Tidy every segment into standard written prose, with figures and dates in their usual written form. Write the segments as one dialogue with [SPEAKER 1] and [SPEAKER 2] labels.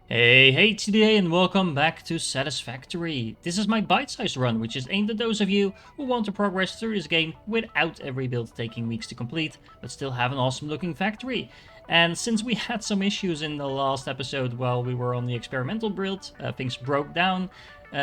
[SPEAKER 1] Hey today and welcome back to Satisfactory. This is my bite-sized run, which is aimed at those of you who want to progress through this game without every build taking weeks to complete, but still have an awesome looking factory. And since we had some issues in the last episode while we were on the experimental build, things broke down,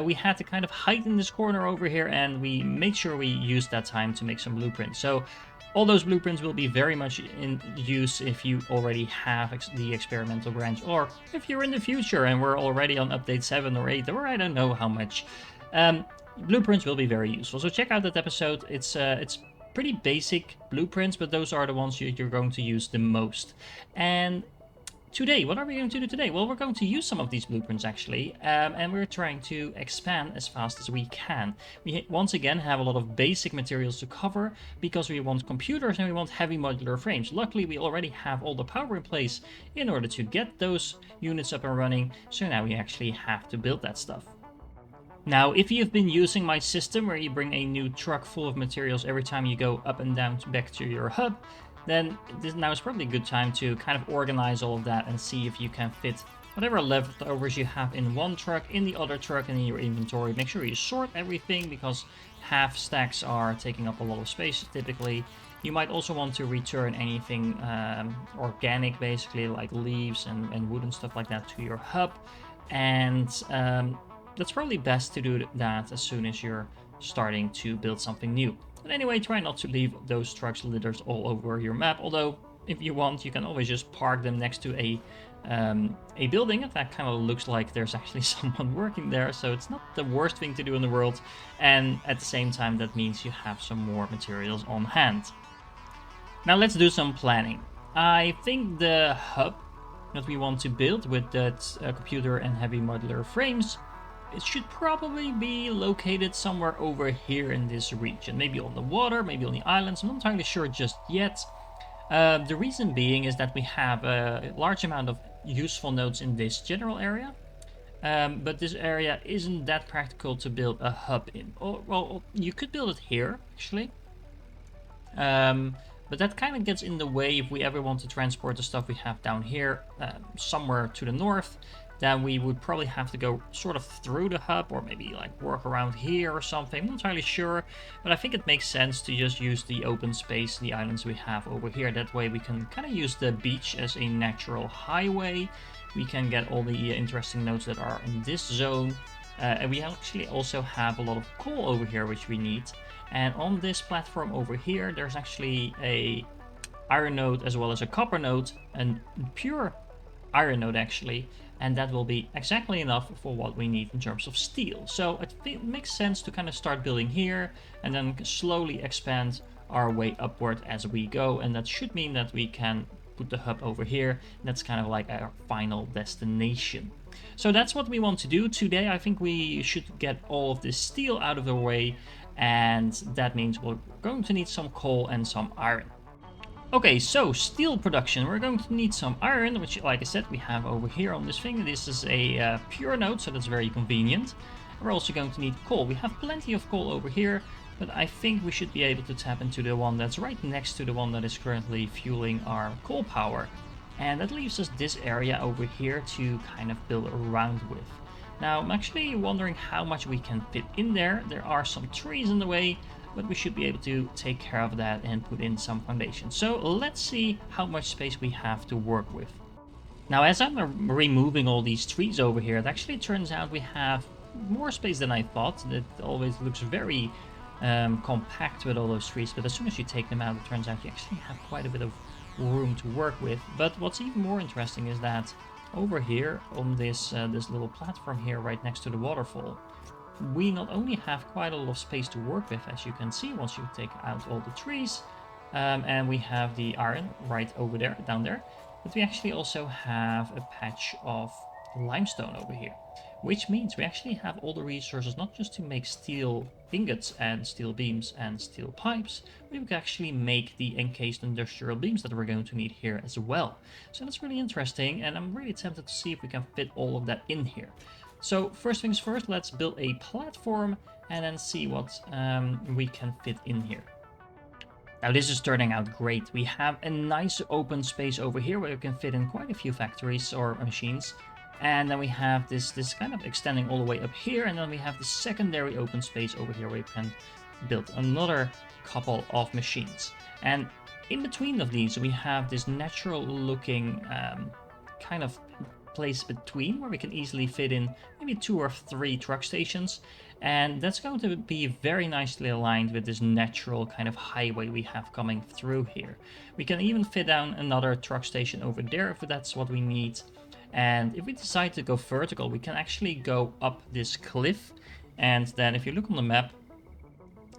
[SPEAKER 1] we had to kind of hide in this corner over here and we made sure we used that time to make some blueprints. So all those blueprints will be very much in use if you already have the experimental branch, or if you're in the future and we're already on update 7 or 8, or I don't know how much. Blueprints will be very useful, so check out that episode. It's pretty basic blueprints, but those are the ones you're going to use the most. And today, what are we going to do today? Well, we're going to use some of these blueprints actually, and we're trying to expand as fast as we can. We once again have a lot of basic materials to cover because we want computers and we want heavy modular frames. Luckily, we already have all the power in place in order to get those units up and running, so now we actually have to build that stuff. Now, if you've been using my system where you bring a new truck full of materials every time you go up and down back to your hub, then now is probably a good time to kind of organize all of that and see if you can fit whatever leftovers you have in one truck, in the other truck, and in your inventory. Make sure you sort everything because half stacks are taking up a lot of space typically. You might also want to return anything organic, basically, like leaves and wood and stuff like that to your hub. And that's probably best to do that as soon as you're starting to build something new. But anyway, try not to leave those trucks litters all over your map, although if you want, you can always just park them next to a building. That kind of looks like there's actually someone working there, so it's not the worst thing to do in the world, and at the same time that means you have some more materials on hand. Now let's do some planning. I think the hub that we want to build with that computer and heavy modular frames, it should probably be located somewhere over here in this region. Maybe on the water, maybe on the islands. I'm not entirely sure just yet. The reason being is that we have a large amount of useful nodes in this general area. But this area isn't that practical to build a hub in. Oh, well, you could build it here, actually. But that kind of gets in the way if we ever want to transport the stuff we have down here somewhere to the north. Then we would probably have to go sort of through the hub or maybe like work around here or something. I'm not entirely sure, but I think it makes sense to just use the open space, the islands we have over here. That way we can kind of use the beach as a natural highway. We can get all the interesting nodes that are in this zone. And we actually also have a lot of coal over here, which we need. And on this platform over here, there's actually a iron node as well as a copper node, and pure iron node actually, and that will be exactly enough for what we need in terms of steel. So it makes sense to kind of start building here and then slowly expand our way upward as we go, and that should mean that we can put the hub over here, and that's kind of like our final destination. So that's what we want to do today. I think we should get all of this steel out of the way, and that means we're going to need some coal and some iron. Okay, so steel production. We're going to need some iron, which, like I said, we have over here on this thing. This is a pure node, so that's very convenient. We're also going to need coal. We have plenty of coal over here, but I think we should be able to tap into the one that's right next to the one that is currently fueling our coal power. And that leaves us this area over here to kind of build around with. Now, I'm actually wondering how much we can fit in there. There are some trees in the way, but we should be able to take care of that and put in some foundation. So let's see how much space we have to work with. Now, as I'm removing all these trees over here, it actually turns out we have more space than I thought. It always looks very compact with all those trees, but as soon as you take them out, it turns out you actually have quite a bit of room to work with. But what's even more interesting is that over here on this little platform here right next to the waterfall, we not only have quite a lot of space to work with, as you can see once you take out all the trees, and we have the iron right over there, down there, but we actually also have a patch of limestone over here, which means we actually have all the resources not just to make steel ingots and steel beams and steel pipes, but we can actually make the encased industrial beams that we're going to need here as well. So that's really interesting, and I'm really tempted to see if we can fit all of that in here. So first things first, let's build a platform and then see what we can fit in here. Now this is turning out great. We have a nice open space over here where we can fit in quite a few factories or machines. And then we have this kind of extending all the way up here, and then we have the secondary open space over here where we can build another couple of machines. And in between of these, we have this natural looking kind of place between where we can easily fit in maybe 2 or 3 truck stations, and that's going to be very nicely aligned with this natural kind of highway we have coming through here. We can even fit down another truck station over there if that's what we need. And if we decide to go vertical, we can actually go up this cliff, and then if you look on the map,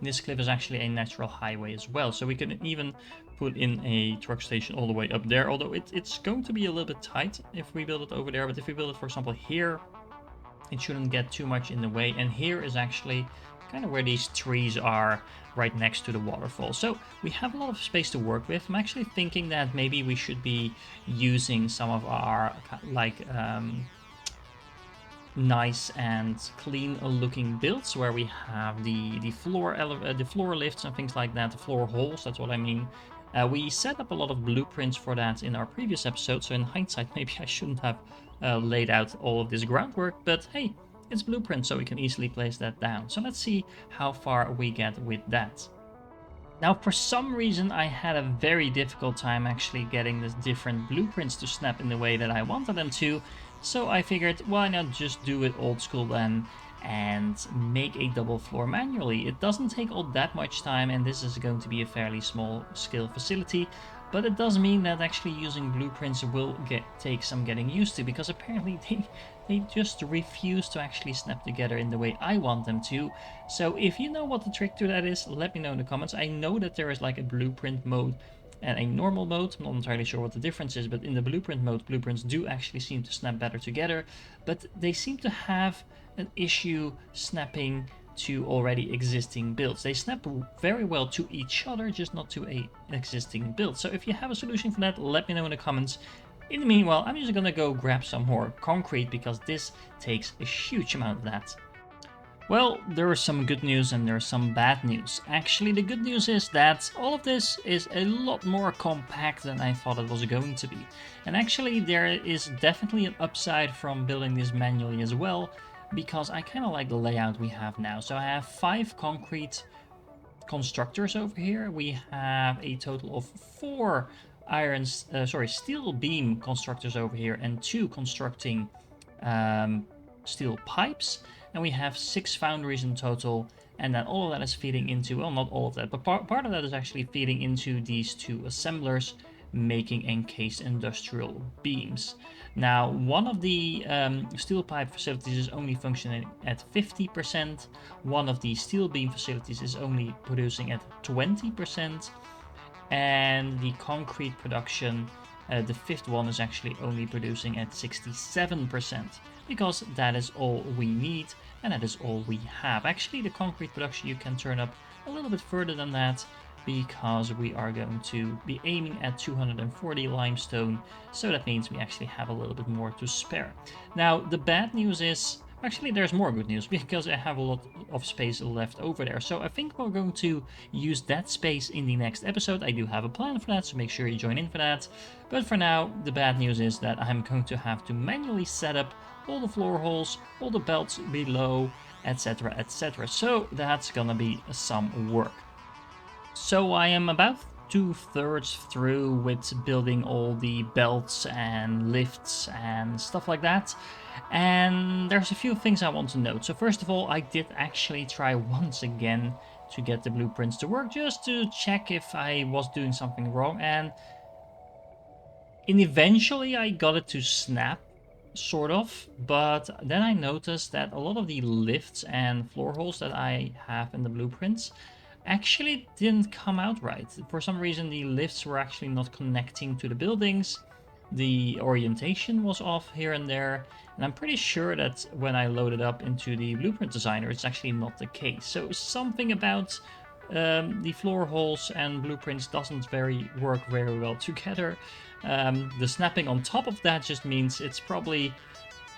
[SPEAKER 1] this cliff is actually a natural highway as well, so we can even put in a truck station all the way up there, although it's going to be a little bit tight if we build it over there. But if we build it, for example, here, it shouldn't get too much in the way. And here is actually kind of where these trees are, right next to the waterfall. So we have a lot of space to work with. I'm actually thinking that maybe we should be using some of our nice and clean looking builds where we have the floor lifts and things like that, the floor holes, that's what I mean. We set up a lot of blueprints for that in our previous episode, so in hindsight maybe I shouldn't have laid out all of this groundwork, but hey, it's blueprint, so we can easily place that down. So let's see how far we get with that. Now, for some reason, I had a very difficult time actually getting the different blueprints to snap in the way that I wanted them to, so I figured, why not just do it old school then and make a double floor manually. It doesn't take all that much time, and this is going to be a fairly small scale facility, but it does mean that actually using blueprints will take some getting used to, because apparently they just refuse to actually snap together in the way I want them to. So if you know what the trick to that is, let me know in the comments. I know that there is like a blueprint mode and a normal mode. I'm not entirely sure what the difference is, but in the blueprint mode, blueprints do actually seem to snap better together, but they seem to have an issue snapping to already existing builds. They snap very well to each other, just not to an existing build. So if you have a solution for that, let me know in the comments. In the meanwhile, I'm just gonna go grab some more concrete, because this takes a huge amount of that. Well, there is some good news and there's some bad news. Actually, the good news is that all of this is a lot more compact than I thought it was going to be. And actually, there is definitely an upside from building this manually as well, because I kind of like the layout we have now. So I have 5 concrete constructors over here. We have a total of 4 steel beam constructors over here, and 2 constructing steel pipes. And we have 6 foundries in total, and then all of that is feeding into, well, not all of that, but part of that is actually feeding into these 2 assemblers, making encased industrial beams. Now, one of the steel pipe facilities is only functioning at 50%, one of the steel beam facilities is only producing at 20%, and the concrete production, the 5th one, is actually only producing at 67%, because that is all we need, and that is all we have. Actually, the concrete production you can turn up a little bit further than that, because we are going to be aiming at 240 limestone, so that means we actually have a little bit more to spare. Now, the bad news is, actually there's more good news, because I have a lot of space left over there, so I think we're going to use that space in the next episode. I do have a plan for that, so make sure you join in for that. But for now, the bad news is that I'm going to have to manually set up all the floor holes, all the belts below, etc, etc. So that's gonna be some work. So I am about 2/3 through with building all the belts and lifts and stuff like that, and there's a few things I want to note. So first of all, I did actually try once again to get the blueprints to work, just to check if I was doing something wrong, and eventually I got it to snap, sort of, but then I noticed that a lot of the lifts and floor holes that I have in the blueprints actually didn't come out right. For some reason, the lifts were actually not connecting to the buildings, the orientation was off here and there, and I'm pretty sure that when I loaded up into the blueprint designer, it's actually not the case. So something about the floor holes and blueprints doesn't work very well together. The snapping on top of that just means it's probably,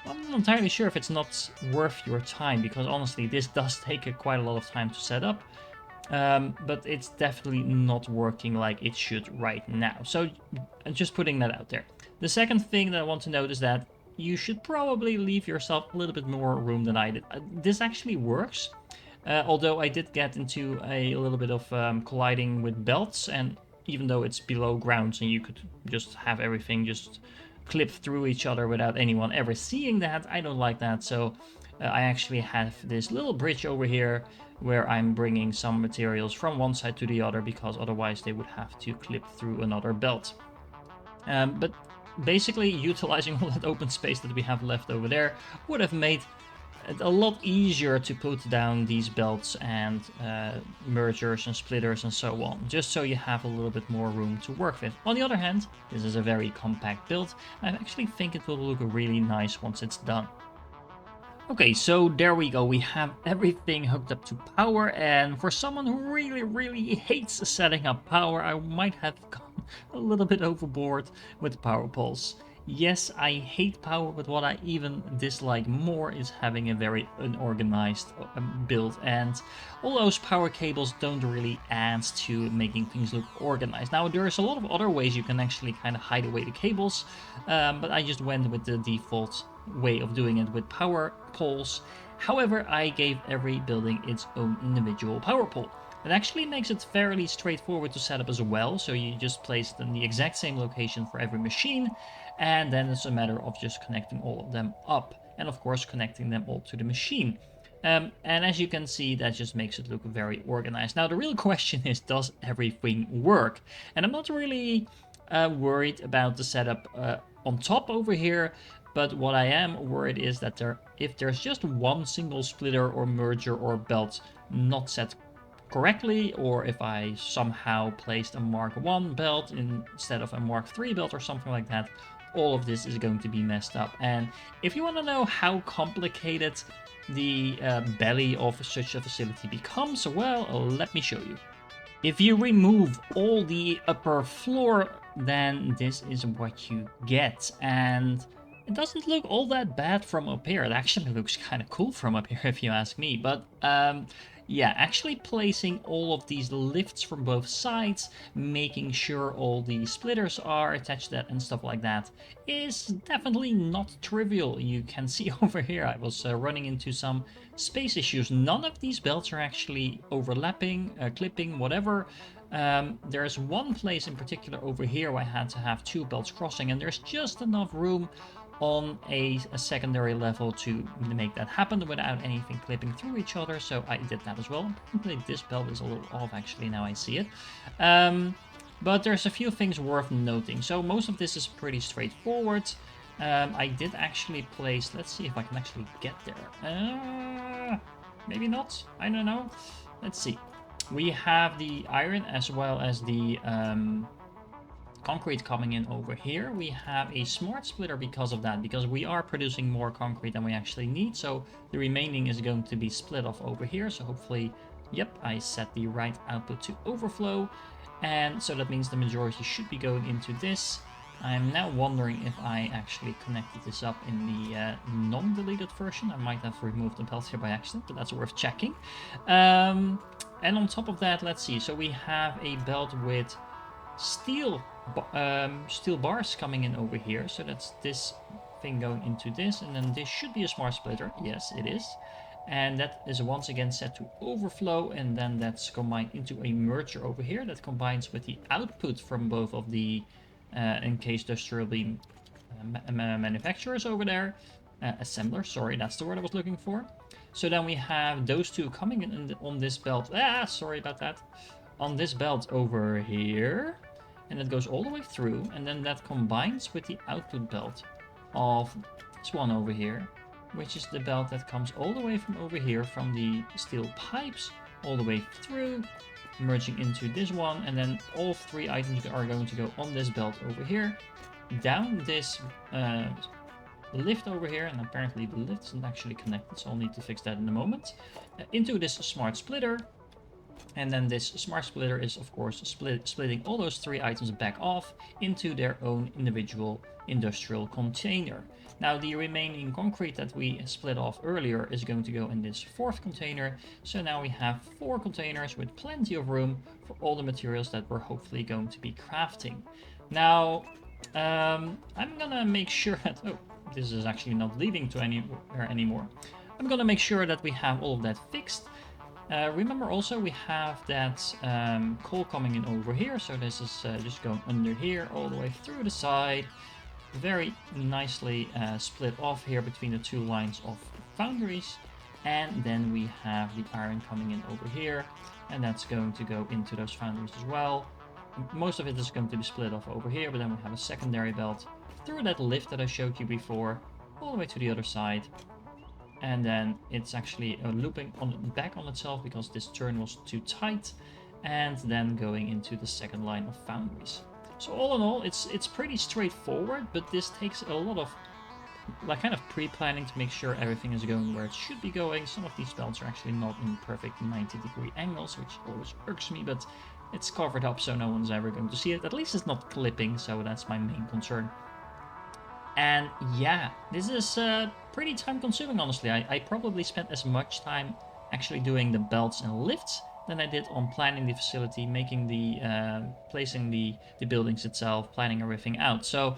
[SPEAKER 1] I'm not entirely sure if it's not worth your time, because honestly this does take quite a lot of time to set up, but it's definitely not working like it should right now. So just putting that out there. The second thing that I want to note is that you should probably leave yourself a little bit more room than I did. This actually works, although I did get into a little bit of colliding with belts, and even though it's below ground and you could just have everything just clip through each other without anyone ever seeing that, I don't like that. So I actually have this little bridge over here where I'm bringing some materials from one side to the other, because otherwise they would have to clip through another belt. But basically utilizing all that open space that we have left over there would have made it a lot easier to put down these belts and mergers and splitters and so on, just so you have a little bit more room to work with. On the other hand, this is a very compact build, and I actually think it will look really nice once it's done. Okay, so there we go. We have everything hooked up to power, and for someone who really hates setting up power, I might have gone a little bit overboard with power poles. Yes, I hate power, but what I even dislike more is having a very unorganized build, and all those power cables don't really add to making things look organized. Now, there's a lot of other ways you can actually kind of hide away the cables, but I just went with the default way of doing it with power poles. However, I gave every building its own individual power pole. It actually makes it fairly straightforward to set up as well, so you just place it in the exact same location for every machine, and then it's a matter of just connecting all of them up, and of course connecting them all to the machine. And as you can see, that just makes it look very organized. Now the real question is, does everything work? And I'm not really worried about the setup on top over here, but what I am worried is that if there's just one single splitter or merger or belt not set correctly, or if I somehow placed a Mark 1 belt instead of a Mark 3 belt or something like that, all of this is going to be messed up. And if you want to know how complicated the belly of such a facility becomes, well, let me show you. If you remove all the upper floor, then this is what you get, and it doesn't look all that bad from up here. It actually looks kind of cool from up here, if you ask me. But yeah, actually placing all of these lifts from both sides, making sure all the splitters are attached to that and stuff like that, is definitely not trivial. You can see over here I was running into some space issues. None of these belts are actually overlapping, clipping, whatever. There's one place in particular over here where I had to have two belts crossing, and there's just enough room on a secondary level to make that happen without anything clipping through each other, so I did that as well. This belt is a little off actually, now I see it. But there's a few things worth noting. So most of this is pretty straightforward. I did actually place, let's see if I can actually get there. Maybe not, I don't know. Let's see. We have the iron as well as the concrete coming in over here. We have a smart splitter because of that, because we are producing more concrete than we actually need, so the remaining is going to be split off over here. So hopefully, yep, I set the right output to overflow, and so that means the majority should be going into this. I'm now wondering if I actually connected this up in the non-deleted version. I might have removed the belt here by accident, but that's worth checking. And on top of that, let's see, so we have a belt with steel bars coming in over here, so that's this thing going into this, and then this should be a smart splitter. Yes, it is, and that is once again set to overflow, and then that's combined into a merger over here that combines with the output from both of the encased industrial beam manufacturers over there, assemblers, sorry, that's the word I was looking for. So then we have those two coming in on this belt, sorry about that, on this belt over here, and it goes all the way through, and then that combines with the output belt of this one over here, which is the belt that comes all the way from over here from the steel pipes all the way through, merging into this one, and then all three items are going to go on this belt over here, down this lift over here, and apparently the lift isn't actually connected, so I'll need to fix that in a moment, into this smart splitter. And then this smart splitter is of course splitting all those three items back off into their own individual industrial container. Now the remaining concrete that we split off earlier is going to go in this fourth container. So now we have 4 containers with plenty of room for all the materials that we're hopefully going to be crafting. Now I'm gonna make sure that, oh, this is actually not leading to anywhere anymore. I'm gonna make sure that we have all of that fixed. Remember also we have that coal coming in over here, so this is just going under here all the way through the side, very nicely split off here between the two lines of foundries. And then we have the iron coming in over here, and that's going to go into those foundries as well. Most of it is going to be split off over here, but then we have a secondary belt through that lift that I showed you before, all the way to the other side. And then it's actually looping back on itself because this turn was too tight, and then going into the second line of foundries. So all in all, it's pretty straightforward, but this takes a lot of kind of pre-planning to make sure everything is going where it should be going. Some of these belts are actually not in perfect 90-degree angles, which always irks me, but it's covered up so no one's ever going to see it. At least it's not clipping, so that's my main concern. And yeah, this is pretty time consuming, honestly. I probably spent as much time actually doing the belts and lifts than I did on planning the facility, making the placing the buildings itself, planning everything out. So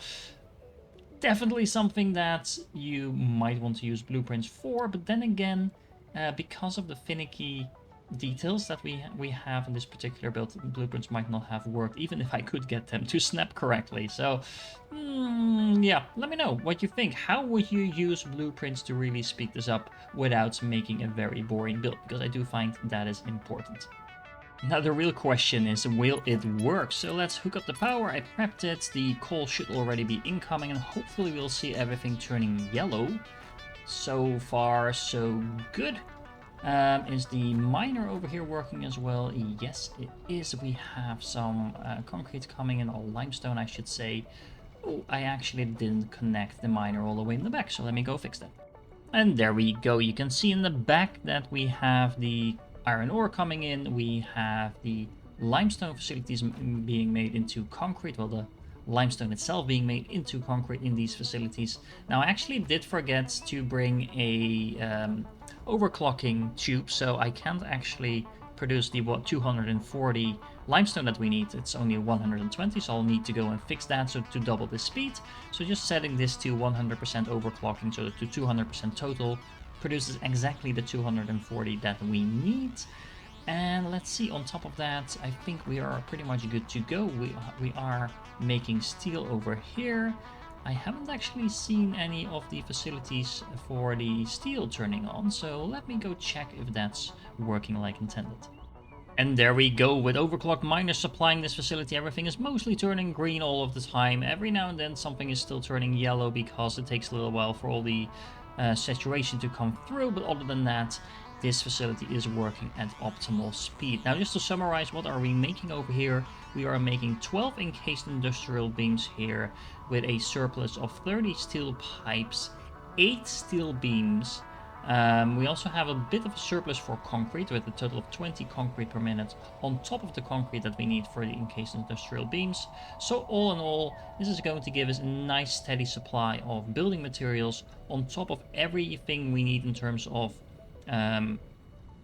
[SPEAKER 1] definitely something that you might want to use blueprints for, but then again, because of the finicky details that we have in this particular build, blueprints might not have worked even if I could get them to snap correctly. So yeah, let me know what you think. How would you use blueprints to really speed this up without making a very boring build? Because I do find that is important. Now the real question is, will it work? So let's hook up the power. I prepped it. The coal should already be incoming, and hopefully we'll see everything turning yellow. So far, so good. Is the miner over here working as well? Yes, it is. We have some concrete coming in, or limestone, I should say. Oh, I actually didn't connect the miner all the way in the back, so let me go fix that. And there we go. You can see in the back that we have the iron ore coming in. We have the limestone facilities being made into concrete. Well, the limestone itself being made into concrete in these facilities. Now, I actually did forget to bring a overclocking tube, so I can't actually produce the 240 limestone that we need. It's only 120, so I'll need to go and fix that so to double the speed. So just setting this to 100% overclocking, so to 200% total, produces exactly the 240 that we need. And let's see, on top of that, I think we are pretty much good to go. We are making steel over here. I haven't actually seen any of the facilities for the steel turning on, so let me go check if that's working like intended. And there we go, with overclocked miners supplying this facility, everything is mostly turning green all of the time. Every now and then something is still turning yellow because it takes a little while for all the saturation to come through, but other than that, this facility is working at optimal speed. Now, just to summarize, what are we making over here? We are making 12 encased industrial beams here with a surplus of 30 steel pipes, 8 steel beams. We also have a bit of a surplus for concrete with a total of 20 concrete per minute on top of the concrete that we need for the encased industrial beams. So all in all, this is going to give us a nice steady supply of building materials on top of everything we need in terms of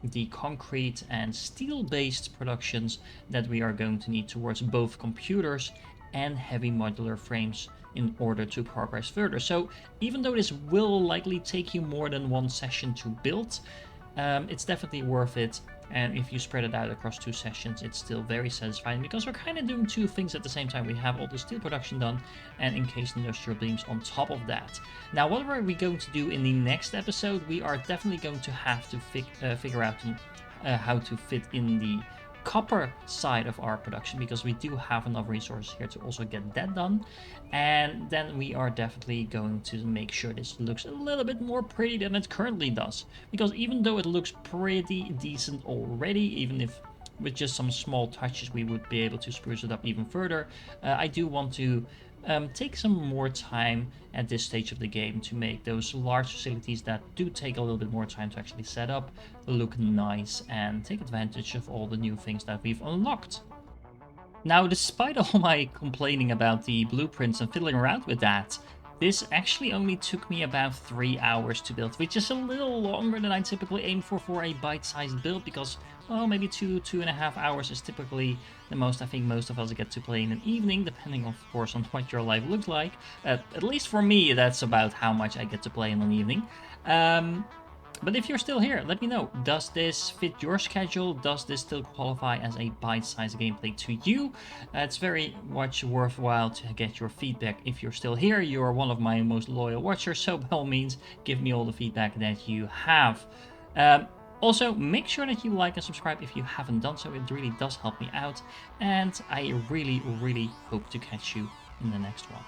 [SPEAKER 1] the concrete and steel-based productions that we are going to need towards both computers and heavy modular frames in order to progress further. So even though this will likely take you more than one session to build, it's definitely worth it. And if you spread it out across 2 sessions, it's still very satisfying because we're kind of doing 2 things at the same time. We have all the steel production done and encased industrial beams on top of that. Now, what are we going to do in the next episode? We are definitely going to have to figure out how to fit in the copper side of our production, because we do have enough resources here to also get that done. And then we are definitely going to make sure this looks a little bit more pretty than it currently does, because even though it looks pretty decent already, even if with just some small touches we would be able to spruce it up even further, I do want to take some more time at this stage of the game to make those large facilities that do take a little bit more time to actually set up look nice and take advantage of all the new things that we've unlocked. Now, despite all my complaining about the blueprints and fiddling around with that, This actually only took me about 3 hours to build, which is a little longer than I typically aim for a bite-sized build, because, well, maybe 2.5 hours is typically the most I think most of us get to play in an evening, depending, of course, on what your life looks like. At least for me, that's about how much I get to play in an evening. But if you're still here, let me know. Does this fit your schedule? Does this still qualify as a bite-sized gameplay to you? It's very much worthwhile to get your feedback. If you're still here, you're one of my most loyal watchers, so by all means, give me all the feedback that you have. Also, make sure that you like and subscribe if you haven't done so. It really does help me out. And I really, really hope to catch you in the next one.